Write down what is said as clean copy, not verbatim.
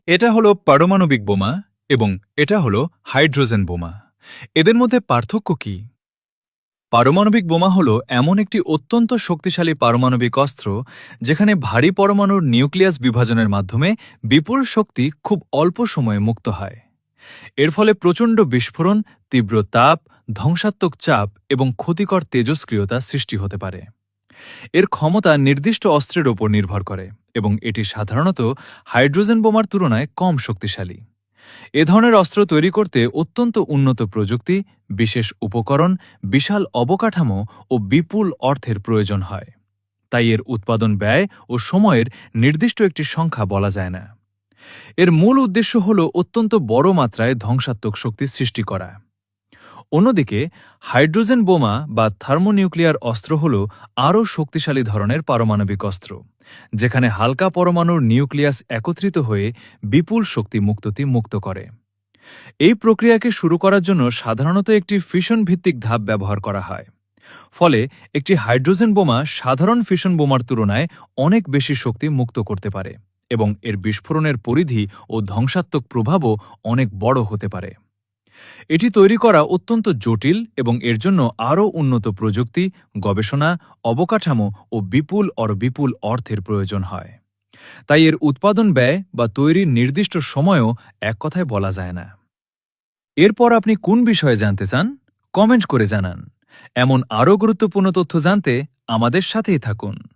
এটা হলো পারমাণবিক বোমা এবং এটা হলো হাইড্রোজেন বোমা। এদের মধ্যে পার্থক্য কি? পারমাণবিক বোমা হলো এমন একটি অত্যন্ত শক্তিশালী পারমাণবিক অস্ত্র যেখানে ভারী পরমাণুর নিউক্লিয়াস বিভাজনের মাধ্যমে বিপুল শক্তি খুব অল্প সময়ে মুক্ত হয়। এর ফলে প্রচণ্ড বিস্ফোরণ, তীব্র তাপ, ধ্বংসাত্মক চাপ এবং ক্ষতিকর তেজস্ক্রিয়তা সৃষ্টি হতে পারে। এর ক্ষমতা নির্দিষ্ট অস্ত্রের ওপর নির্ভর করে এবং এটি সাধারণত হাইড্রোজেন বোমার তুলনায় কম শক্তিশালী। এ ধরনের অস্ত্র তৈরি করতে অত্যন্ত উন্নত প্রযুক্তি, বিশেষ উপকরণ, বিশাল অবকাঠামো ও বিপুল অর্থের প্রয়োজন হয়। তাই এর উৎপাদন ব্যয় ও সময়ের নির্দিষ্ট একটি সংখ্যা বলা যায় না। এর মূল উদ্দেশ্য হল অত্যন্ত বড় মাত্রায় ধ্বংসাত্মক শক্তি সৃষ্টি করা। অন্যদিকে হাইড্রোজেন বোমা বা থার্মোনিউক্লিয়ার অস্ত্র হল আরও শক্তিশালী ধরনের পারমাণবিক অস্ত্র, যেখানে হালকা পরমাণুর নিউক্লিয়াস একত্রিত হয়ে বিপুল শক্তি মুক্ত করে। এই প্রক্রিয়াকে শুরু করার জন্য সাধারণত একটি ফিশন ভিত্তিক ধাপ ব্যবহার করা হয়। ফলে একটি হাইড্রোজেন বোমা সাধারণ ফিশন বোমার তুলনায় অনেক বেশি শক্তি মুক্ত করতে পারে এবং এর বিস্ফোরণের পরিধি ও ধ্বংসাত্মক প্রভাবও অনেক বড় হতে পারে। এটি তৈরি করা অত্যন্ত জটিল এবং এর জন্য আরও উন্নত প্রযুক্তি, গবেষণা, অবকাঠামো ও বিপুল অর্থের প্রয়োজন হয়। তাই এর উৎপাদন ব্যয় বা তৈরির নির্দিষ্ট সময়ও এক কথায় বলা যায় না। এরপর আপনি কোন বিষয়ে জানতে চান? কমেন্ট করে জানান। এমন আরও গুরুত্বপূর্ণ তথ্য জানতে আমাদের সাথেই থাকুন।